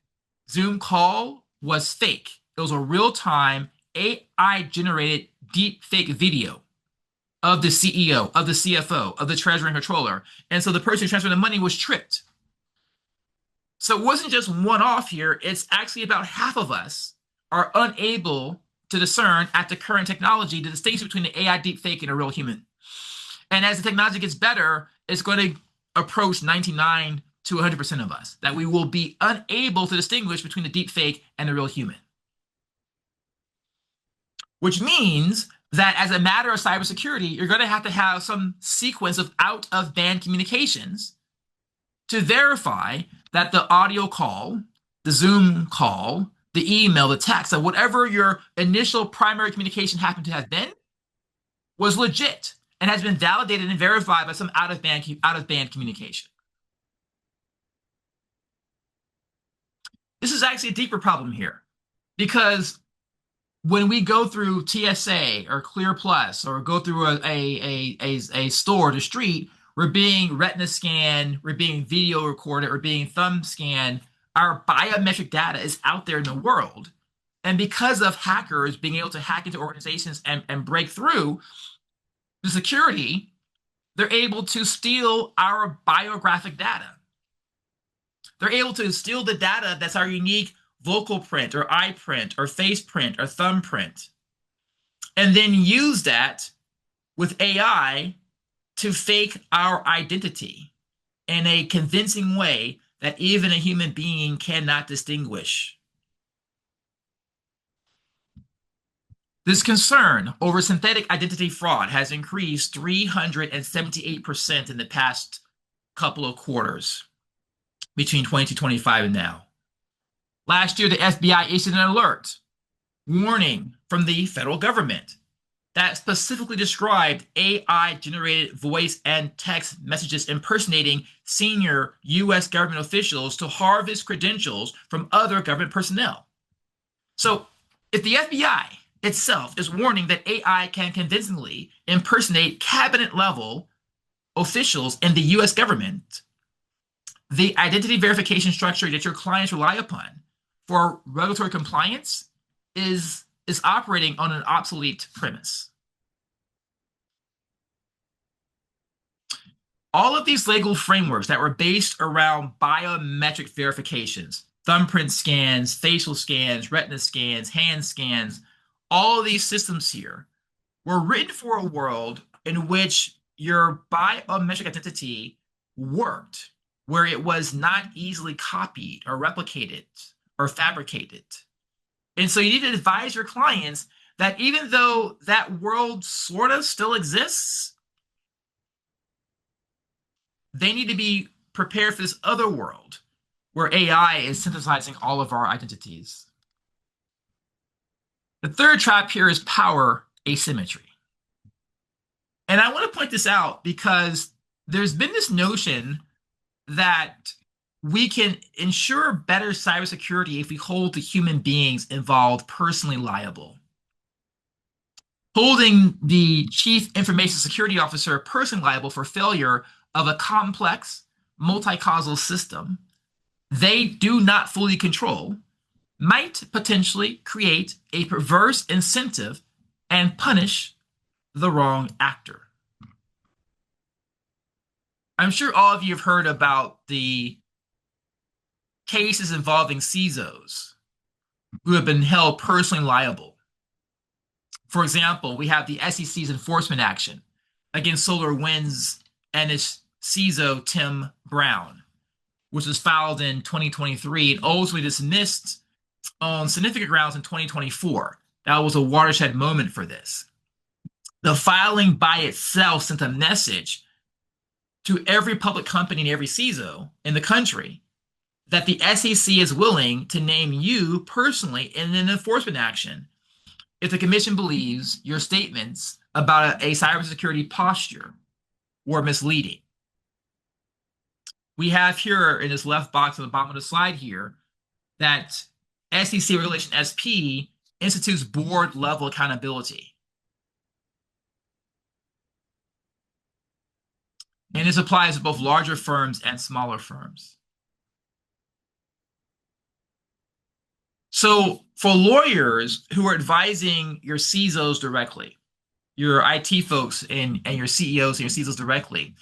Zoom call was fake. It was a real-time AI generated deep fake video of the CEO, of the CFO, of the treasurer and controller. And so the person who transferred the money was tricked. So it wasn't just one off here, it's actually about half of us are unable to discern at the current technology the distinction between the AI deepfake and a real human. And as the technology gets better, it's going to approach 99 to 100% of us, that we will be unable to distinguish between the deepfake and the real human. Which means that as a matter of cybersecurity, you're going to have some sequence of out-of-band communications to verify that the audio call, the Zoom call, the email, the text, or whatever your initial primary communication happened to have been, was legit and has been validated and verified by some out-of-band communication. This is actually a deeper problem here, because when we go through TSA or Clear Plus or go through a store, the street, we're being retina scanned, we're being video recorded, we're being thumb scanned. Our biometric data is out there in the world. And because of hackers being able to hack into organizations and break through the security, they're able to steal our biographic data. They're able to steal the data that's our unique vocal print or eye print or face print or thumb print, and then use that with AI to fake our identity in a convincing way that even a human being cannot distinguish. This concern over synthetic identity fraud has increased 378% in the past couple of quarters between 2025 and now. Last year, the FBI issued an alert warning from the federal government that specifically described AI-generated voice and text messages impersonating senior U.S. government officials to harvest credentials from other government personnel. So if the FBI itself is warning that AI can convincingly impersonate cabinet-level officials in the U.S. government, the identity verification structure that your clients rely upon for regulatory compliance is operating on an obsolete premise. All of these legal frameworks that were based around biometric verifications, thumbprint scans, facial scans, retina scans, hand scans, all of these systems here were written for a world in which your biometric identity worked, where it was not easily copied or replicated or fabricated. And so you need to advise your clients that even though that world sort of still exists, they need to be prepared for this other world where AI is synthesizing all of our identities. The third trap here is power asymmetry. And I want to point this out because there's been this notion that we can ensure better cybersecurity if we hold the human beings involved personally liable. Holding the chief information security officer personally liable for failure of a complex, multi-causal system they do not fully control might potentially create a perverse incentive and punish the wrong actor. I'm sure all of you have heard about the cases involving CISOs who have been held personally liable. For example, we have the SEC's enforcement action against SolarWinds and its CISO, Tim Brown, which was filed in 2023 and ultimately dismissed on significant grounds in 2024. That was a watershed moment for this. The filing by itself sent a message to every public company and every CISO in the country that the SEC is willing to name you personally in an enforcement action if the commission believes your statements about a cybersecurity posture were misleading. We have here in this left box at the bottom of the slide here that SEC Regulation SP institutes board level accountability. And this applies to both larger firms and smaller firms. So for lawyers who are advising your CISOs directly, your IT folks and your CEOs and your CISOs directly,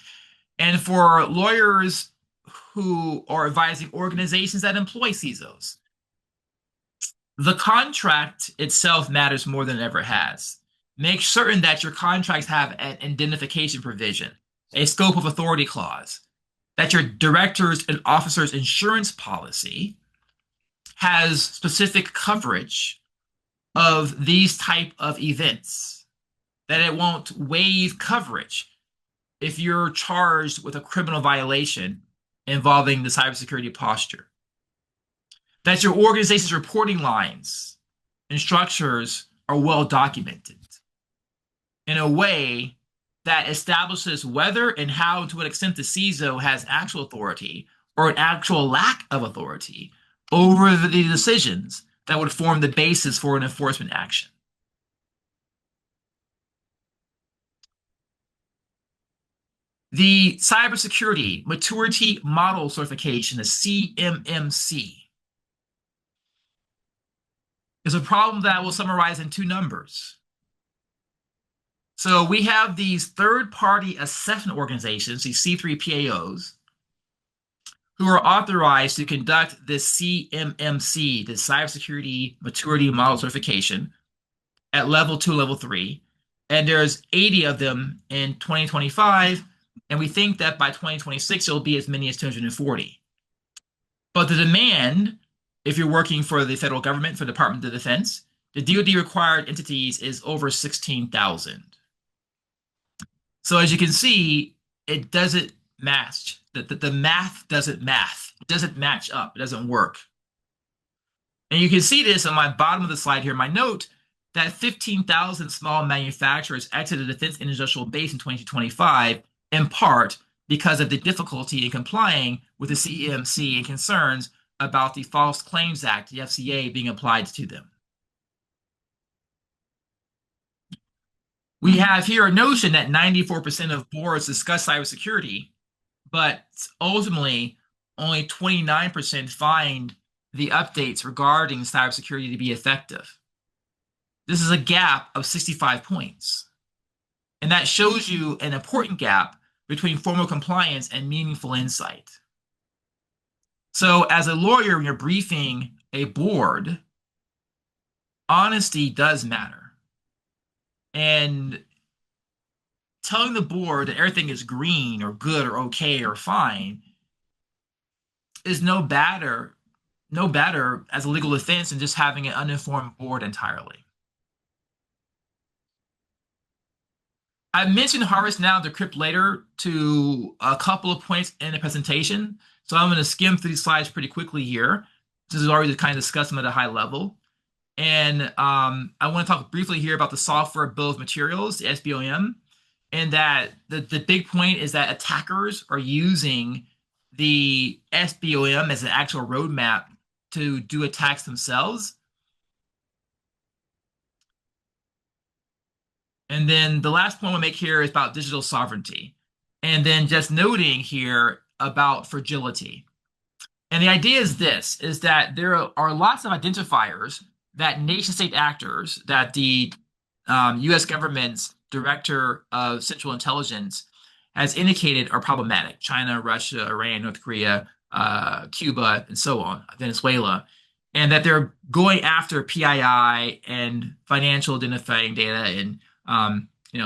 and for lawyers who are advising organizations that employ CISOs, the contract itself matters more than it ever has. Make certain that your contracts have an indemnification provision, a scope of authority clause, that your directors and officers insurance policy has specific coverage of these type of events, that it won't waive coverage if you're charged with a criminal violation involving the cybersecurity posture, that your organization's reporting lines and structures are well documented in a way that establishes whether and how and to what extent the CISO has actual authority or an actual lack of authority over the decisions that would form the basis for an enforcement action. The Cybersecurity Maturity Model Certification, the CMMC, is a problem that I will summarize in two numbers. So we have these third-party assessment organizations, these C3PAOs, who are authorized to conduct this CMMC, the Cybersecurity Maturity Model Certification, at level 2, level 3. And there's 80 of them in 2025, and we think that by 2026, it'll be as many as 240. But the demand, if you're working for the federal government, for the Department of Defense, the DoD required entities is over 16,000. So as you can see, it doesn't match. The math doesn't math. It doesn't match up. It doesn't work. And you can see this on my bottom of the slide here, my note, that 15,000 small manufacturers exited the defense industrial base in 2025, in part because of the difficulty in complying with the CMMC and concerns about the False Claims Act, the FCA, being applied to them. We have here a notion that 94% of boards discuss cybersecurity, but ultimately only 29% find the updates regarding cybersecurity to be effective. This is a gap of 65 points. And that shows you an important gap between formal compliance and meaningful insight. So as a lawyer, when you're briefing a board, honesty does matter. And telling the board that everything is green or good or okay or fine is no better as a legal offense than just having an uninformed board entirely. I mentioned harvest now, decrypt later to a couple of points in the presentation. So I'm going to skim through these slides pretty quickly here. This is already kind of discussed them at a high level. And I want to talk briefly here about the software bill of materials, the SBOM, and that the big point is that attackers are using the SBOM as an actual roadmap to do attacks themselves. And then the last point I'll make here is about digital sovereignty. And then just noting here about fragility. And the idea is this, is that there are lots of identifiers that nation-state actors, that the U.S. government's Director of Central Intelligence has indicated are problematic. China, Russia, Iran, North Korea, Cuba, and so on, Venezuela. And that they're going after PII and financial identifying data and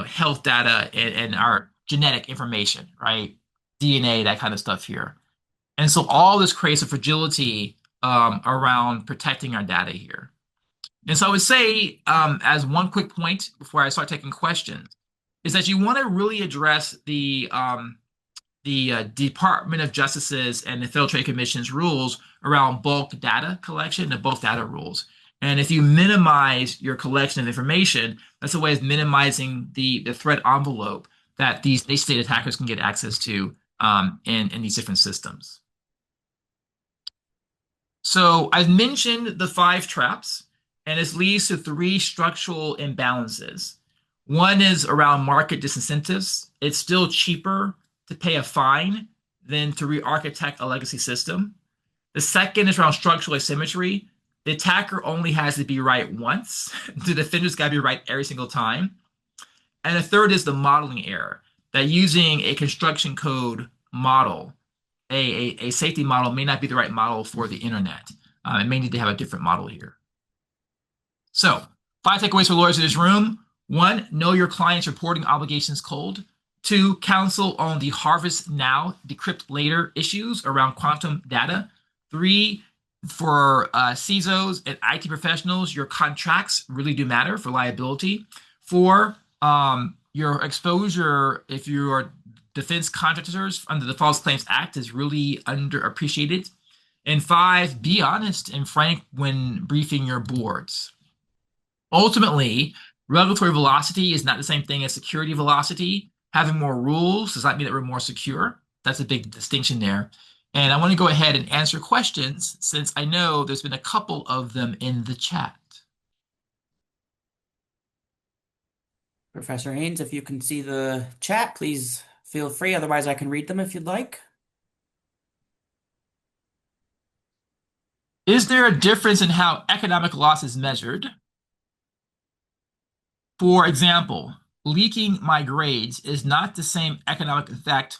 health data and our genetic information, right? DNA, that kind of stuff here. And so all this creates a fragility around protecting our data here. And so I would say, as one quick point before I start taking questions, is that you want to really address the Department of Justice's and the Federal Trade Commission's rules around bulk data collection, the bulk data rules. And if you minimize your collection of information, that's a way of minimizing the threat envelope that these nation-state attackers can get access to in these different systems. So I've mentioned the 5 traps, and this leads to 3 structural imbalances. One is around market disincentives. It's still cheaper to pay a fine than to re-architect a legacy system. The second is around structural asymmetry. The attacker only has to be right once. The defender's got to be right every single time. And the third is the modeling error, that using a construction code model, a safety model may not be the right model for the internet. It may need to have a different model here. So, 5 takeaways for lawyers in this room. 1, know your client's reporting obligations cold. 2, counsel on the harvest now, decrypt later issues around quantum data. 3, for CISOs and IT professionals, your contracts really do matter for liability. 4, your exposure, if you are defense contractors under the False Claims Act, is really underappreciated. And 5, be honest and frank when briefing your boards. Ultimately, regulatory velocity is not the same thing as security velocity. Having more rules does not mean that we're more secure. That's a big distinction there. And I want to go ahead and answer questions since I know there's been a couple of them in the chat. Professor Haynes, if you can see the chat, please feel free. Otherwise, I can read them if you'd like. Is there a difference in how economic loss is measured? For example, leaking my grades is not the same economic effect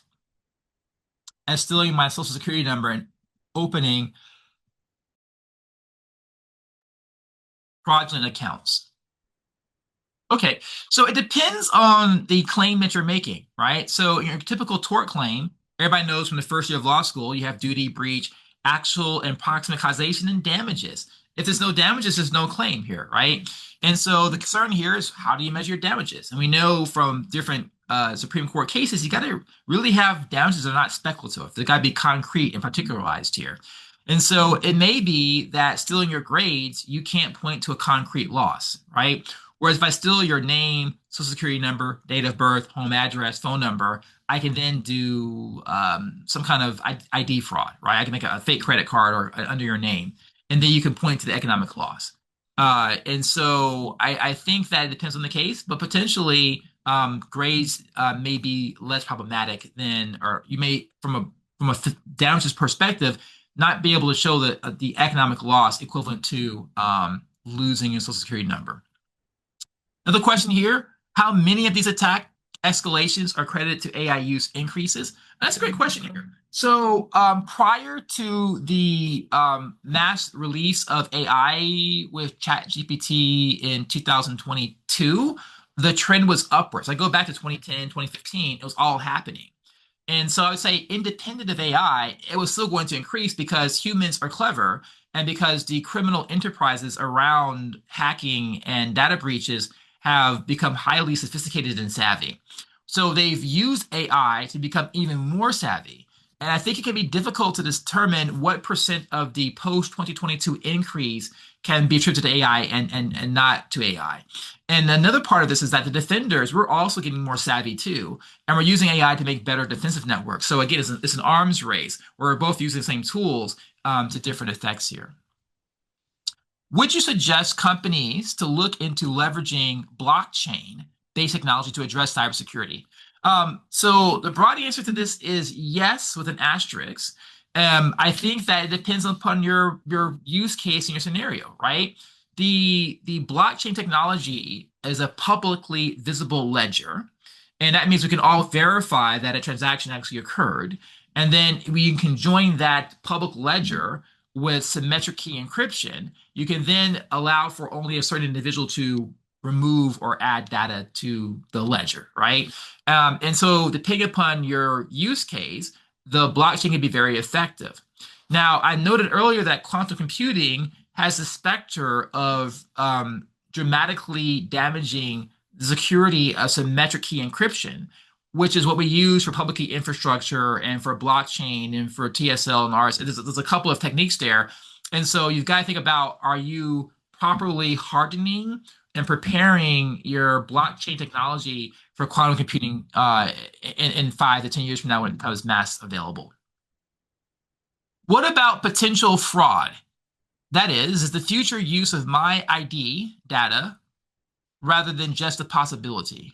as stealing my social security number and opening fraudulent accounts. Okay, so it depends on the claim that you're making, right? So your typical tort claim, everybody knows from the first year of law school, you have duty, breach, actual and proximate causation, and damages. If there's no damages, there's no claim here, right? And so the concern here is how do you measure your damages? And we know from different Supreme Court cases, you got to really have damages that are not speculative. They got to be concrete and particularized here. And so it may be that stealing your grades, you can't point to a concrete loss, right? Whereas if I steal your name, social security number, date of birth, home address, phone number, I can then do some kind of ID fraud, right? I can make a fake credit card or under your name, and then you can point to the economic loss. And so I think that it depends on the case, but potentially grades may be less problematic than, or you may, from a damages perspective, not be able to show the economic loss equivalent to losing your social security number. Another question here, how many of these attack escalations are credited to AI use increases? That's a great question here. So prior to the mass release of AI with ChatGPT in 2022, the trend was upwards. I go back to 2010, 2015, it was all happening. And so I would say independent of AI, it was still going to increase because humans are clever and because the criminal enterprises around hacking and data breaches have become highly sophisticated and savvy. So they've used AI to become even more savvy. And I think it can be difficult to determine what percent of the post-2022 increase can be attributed to AI and not to AI. And another part of this is that the defenders, we're also getting more savvy too. And we're using AI to make better defensive networks. So again, it's an arms race. We're both using the same tools to different effects here. Would you suggest companies to look into leveraging blockchain-based technology to address cybersecurity? So the broad answer to this is yes, with an asterisk. I think that it depends upon your use case and your scenario, right? The blockchain technology is a publicly visible ledger, and that means we can all verify that a transaction actually occurred. And then we can join that public ledger with symmetric key encryption. You can then allow for only a certain individual to remove or add data to the ledger, right? And so depending upon your use case, the blockchain can be very effective. Now, I noted earlier that quantum computing has the specter of dramatically damaging the security of symmetric key encryption, which is what we use for public key infrastructure and for blockchain and for TSL and RS. There's a couple of techniques there. And so you've got to think about, are you properly hardening and preparing your blockchain technology for quantum computing in 5 to 10 years from now when it becomes mass available? What about potential fraud? That is the future use of my ID data rather than just a possibility?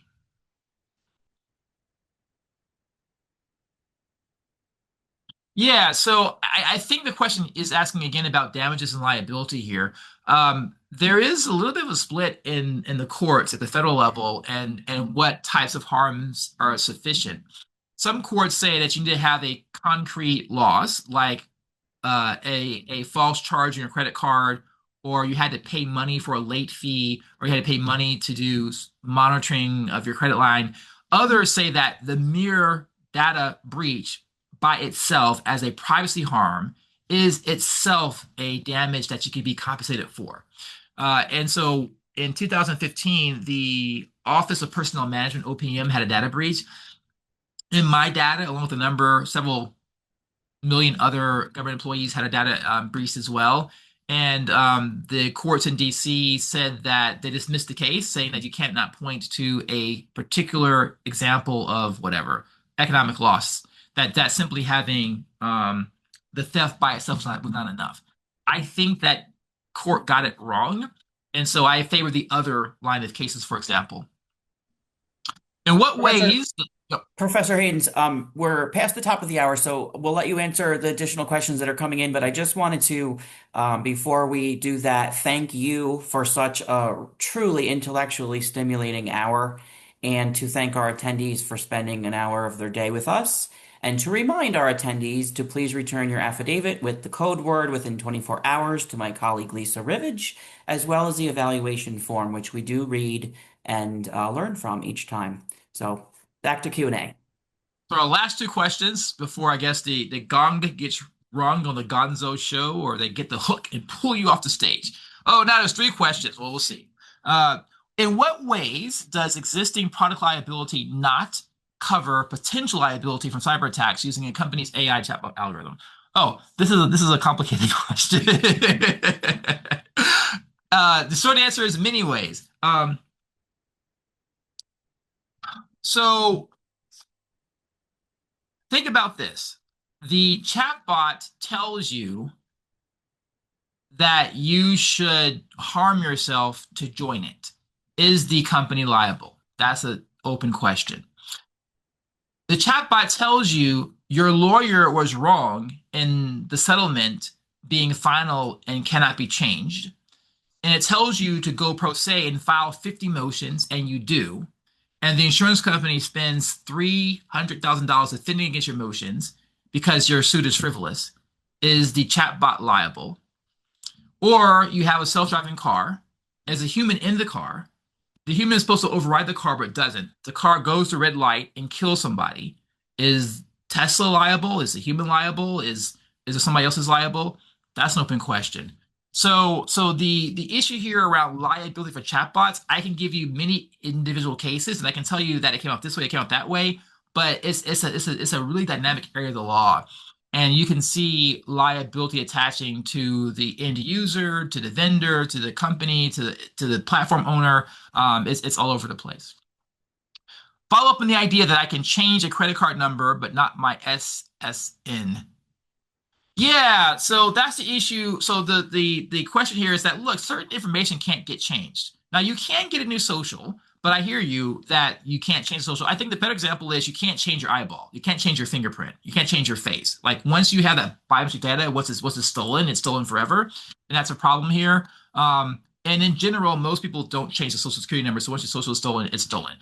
Yeah, so I think the question is asking again about damages and liability here. There is a little bit of a split in the courts at the federal level and what types of harms are sufficient. Some courts say that you need to have a concrete loss, like a false charge on your credit card, or you had to pay money for a late fee, or you had to pay money to do monitoring of your credit line. Others say that the mere data breach by itself as a privacy harm is itself a damage that you could be compensated for. And so in 2015, the Office of Personnel Management, OPM, had a data breach. And my data, along with a number, several million other government employees had a data breach as well. And the courts in DC said that they dismissed the case, saying that you can't not point to a particular example of whatever economic loss. That simply having the theft by itself was not enough. I think that court got it wrong, and so I favor the other line of cases. For example, in what Professor ways? Professor Haynes, we're past the top of the hour, so we'll let you answer the additional questions that are coming in. But I just wanted to, before we do that, thank you for such a truly intellectually stimulating hour, and to thank our attendees for spending an hour of their day with us, and to remind our attendees to please return your affidavit with the code word within 24 hours to my colleague Lisa Rivage, as well as the evaluation form, which we do read and learn from each time. So. Back to Q&A. So our last two questions before I guess the gong gets rung on the Gonzo show, or they get the hook and pull you off the stage. Oh, now there's three questions. Well, we'll see. Uh, in what ways does existing product liability not cover potential liability from cyber attacks using a company's AI chatbot algorithm? Oh, this is a complicated question. The short answer is many ways. So think about this. The chatbot tells you that you should harm yourself to join it. Is the company liable? That's an open question. The chatbot tells you your lawyer was wrong in the settlement being final and cannot be changed. And it tells you to go pro se and file 50 motions, and you do. And the insurance company spends $300,000 defending against your motions because your suit is frivolous. Is the chatbot liable? Or you have a self-driving car. As a human in the car, the human is supposed to override the car, but it doesn't. The car goes to red light and kills somebody. Is Tesla liable? Is the human liable? Is it somebody else's liable? That's an open question. So the issue here around liability for chatbots, I can give you many individual cases, and I can tell you that it came out this way, it came out that way, but it's a really dynamic area of the law, and you can see liability attaching to the end user, to the vendor, to the company, to the platform owner. It's all over the place. Follow up on the idea that I can change a credit card number, but not my SSN. Yeah, so that's the issue. So the question here is that look, certain information can't get changed. Now you can get a new social, but I hear you that you can't change social. I think the better example is you can't change your eyeball. You can't change your fingerprint. You can't change your face. Like once you have that biometric data, once it's stolen, it's stolen forever. And that's a problem here. And in general, most people don't change the social security number. So once your social is stolen, it's stolen.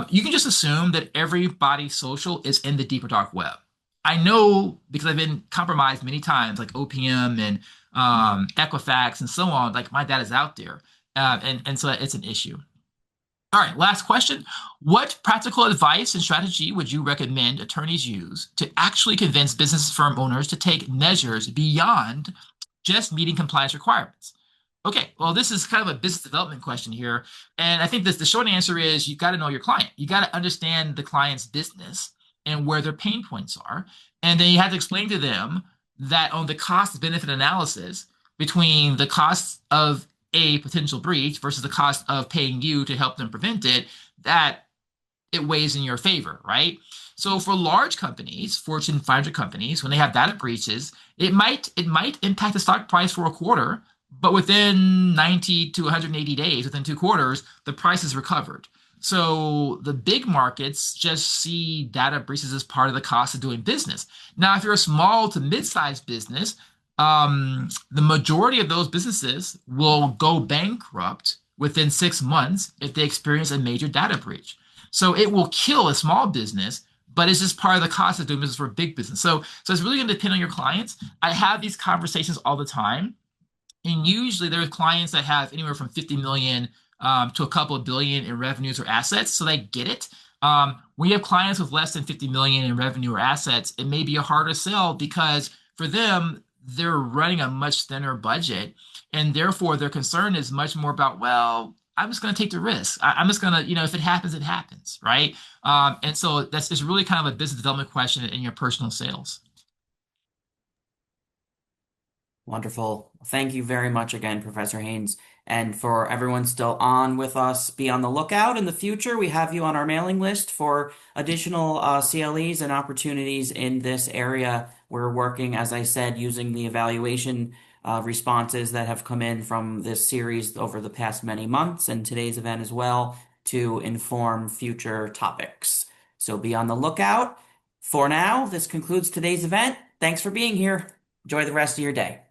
You can just assume that everybody's social is in the deeper dark web. I know because I've been compromised many times, like OPM and Equifax and so on. Like my data's out there, and so it's an issue. All right, last question. What practical advice and strategy would you recommend attorneys use to actually convince business firm owners to take measures beyond just meeting compliance requirements? Okay, well, this is kind of a business development question here. And I think the short answer is you've got to know your client. You got to understand the client's business and where their pain points are. And then you have to explain to them that on the cost benefit analysis between the cost of a potential breach versus the cost of paying you to help them prevent it, that it weighs in your favor, right? So for large companies, Fortune 500 companies, when they have data breaches, it might impact the stock price for a quarter, but within 90 to 180 days, within 2 quarters, the price is recovered. So the big markets just see data breaches as part of the cost of doing business. Now, if you're a small to mid-sized business, the majority of those businesses will go bankrupt within 6 months if they experience a major data breach. So it will kill a small business, but it's just part of the cost of doing business for a big business. So it's really going to depend on your clients. I have these conversations all the time, and usually there's clients that have anywhere from 50 million to a couple of billion in revenues or assets, so they get it. When you have clients with less than 50 million in revenue or assets, it may be a harder sell because for them, they're running a much thinner budget, and therefore their concern is much more about, well, I'm just going to take the risk. I'm just going to, if it happens, it happens, right? And so that's it's really kind of a business development question in your personal sales. Wonderful. Thank you very much again, Professor Haynes. And for everyone still on with us, be on the lookout in the future. We have you on our mailing list for additional CLEs and opportunities in this area. We're working, as I said, using the evaluation responses that have come in from this series over the past many months and today's event as well to inform future topics. So be on the lookout. For now, this concludes today's event. Thanks for being here. Enjoy the rest of your day.